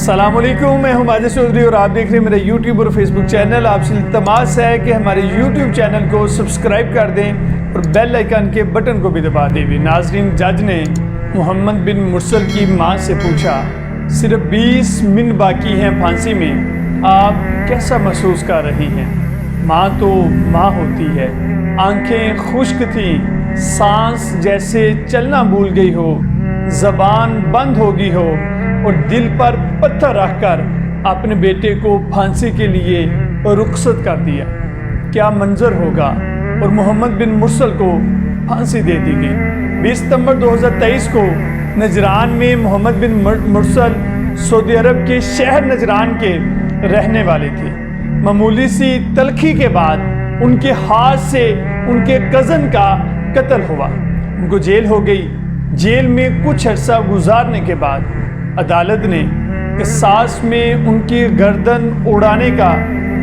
السلام علیکم، میں ہوں ماجد چودھری اور آپ دیکھ رہے ہیں میرا یوٹیوب اور فیس بک چینل۔ آپ سے التماس ہے کہ ہمارے یوٹیوب چینل کو سبسکرائب کر دیں اور بیل آئیکن کے بٹن کو بھی دبا دیں۔ ناظرین، جج نے محمد بن مرسل کی ماں سے پوچھا، صرف 20 منٹ باقی ہیں پھانسی میں، آپ کیسا محسوس کر رہی ہیں؟ ماں تو ماں ہوتی ہے، آنکھیں خشک تھیں، سانس جیسے چلنا بھول گئی ہو، زبان بند ہو گئی ہو، اور دل پر پتھر رکھ کر اپنے بیٹے کو پھانسی کے لیے رخصت کر دیا۔ کیا منظر ہوگا؟ اور محمد بن مرسل کو پھانسی دے دی گئی۔ 20 ستمبر 2023 کو نجران میں محمد بن مرسل سعودی عرب کے شہر نجران کے رہنے والے تھے۔ معمولی سی تلخی کے بعد ان کے ہاتھ سے ان کے کزن کا قتل ہوا، ان کو جیل ہو گئی۔ جیل میں کچھ عرصہ گزارنے کے بعد عدالت نے قصاص میں ان کی گردن اڑانے کا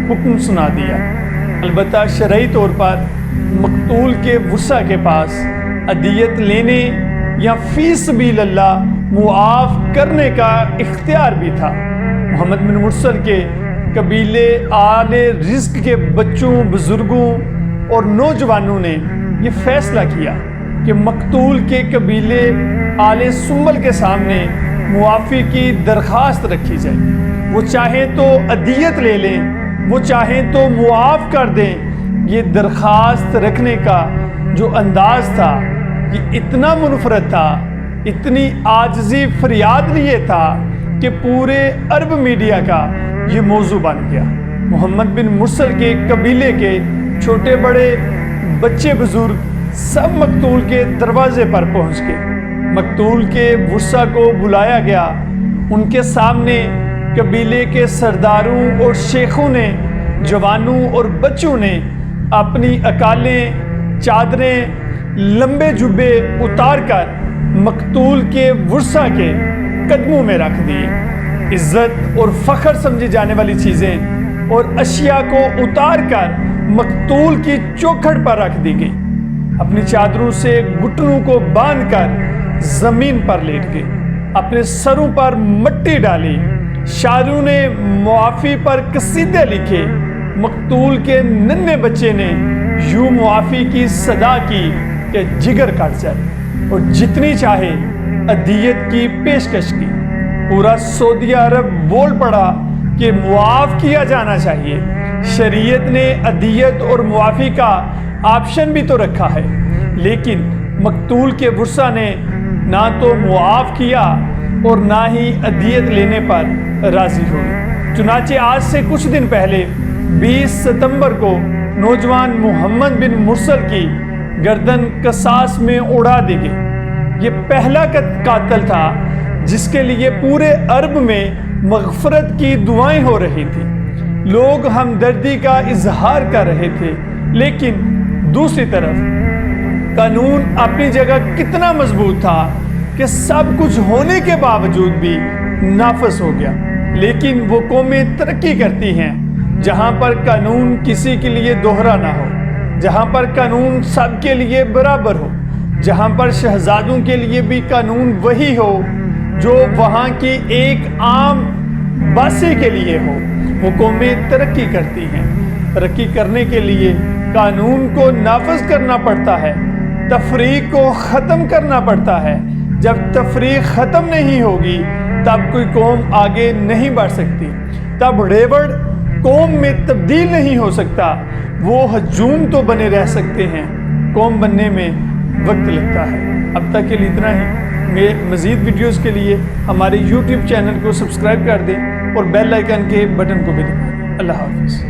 حکم سنا دیا۔ البتہ شرعی طور پر مقتول کے ورثاء کے پاس عدیت لینے یا فی سبیل اللہ معاف کرنے کا اختیار بھی تھا۔ محمد بن مرسل کے قبیلے آل رزق کے بچوں، بزرگوں اور نوجوانوں نے یہ فیصلہ کیا کہ مقتول کے قبیلے آل سنبل کے سامنے معافی کی درخواست رکھی جائے۔ وہ چاہیں تو عدیت لے لیں، وہ چاہیں تو معاف کر دیں۔ یہ درخواست رکھنے کا جو انداز تھا یہ اتنا منفرد تھا، اتنی عاجزی فریاد لیے تھا کہ پورے عرب میڈیا کا یہ موضوع بن گیا۔ محمد بن مرسل کے قبیلے کے چھوٹے بڑے، بچے بزرگ سب مقتول کے دروازے پر پہنچ گئے۔ مقتول کے ورثاء کو بلایا گیا۔ ان کے سامنے قبیلے کے سرداروں اور شیخوں نے، جوانوں اور بچوں نے اپنی اکالیں، چادریں، لمبے جبے اتار کر مقتول کے ورثاء کے قدموں میں رکھ دیے۔ عزت اور فخر سمجھی جانے والی چیزیں اور اشیاء کو اتار کر مقتول کی چوکھٹ پر رکھ دی گئی۔ اپنی چادروں سے گھٹنوں کو باندھ کر زمین پر لیٹ گئے، اپنے سروں پر مٹی ڈالی۔ شاعروں نے معافی پر قصیدے لکھے۔ مقتول کے ننھے بچے نے یوں معافی کی صدا کی کہ جگر کٹ جائے، اور جتنی چاہے عدیت کی پیشکش کی۔ پورا سعودی عرب بول پڑا کہ معاف کیا جانا چاہیے۔ شریعت نے عدیت اور معافی کا آپشن بھی تو رکھا ہے، لیکن مقتول کے ورثاء نے نہ تو معاف کیا اور نہ ہی عدیت لینے پر راضی ہوئے۔ چنانچہ آج سے کچھ دن پہلے 20 ستمبر کو نوجوان محمد بن مرسل کی گردن قصاص میں اڑا دی گئی۔ یہ پہلا قاتل تھا جس کے لیے پورے عرب میں مغفرت کی دعائیں ہو رہی تھیں، لوگ ہمدردی کا اظہار کر رہے تھے، لیکن دوسری طرف قانون اپنی جگہ کتنا مضبوط تھا کہ سب کچھ ہونے کے باوجود بھی نافذ ہو گیا۔ لیکن وہ قومیں ترقی کرتی ہیں جہاں پر قانون کسی کے لیے دوہرا نہ ہو، جہاں پر قانون سب کے لیے برابر ہو، جہاں پر شہزادوں کے لیے بھی قانون وہی ہو جو وہاں کی ایک عام باسی کے لیے ہو۔ وہ قومیں ترقی کرتی ہیں۔ ترقی کرنے کے لیے قانون کو نافذ کرنا پڑتا ہے، تفریق کو ختم کرنا پڑتا ہے۔ جب تفریق ختم نہیں ہوگی تب کوئی قوم آگے نہیں بڑھ سکتی، تب ریوڑ قوم میں تبدیل نہیں ہو سکتا۔ وہ ہجوم تو بنے رہ سکتے ہیں، قوم بننے میں وقت لگتا ہے۔ اب تک کے لیے اتنا ہی۔ مزید ویڈیوز کے لیے ہمارے یوٹیوب چینل کو سبسکرائب کر دیں اور بیل آئیکن کے بٹن کو بھی دبائیں۔ اللہ حافظ۔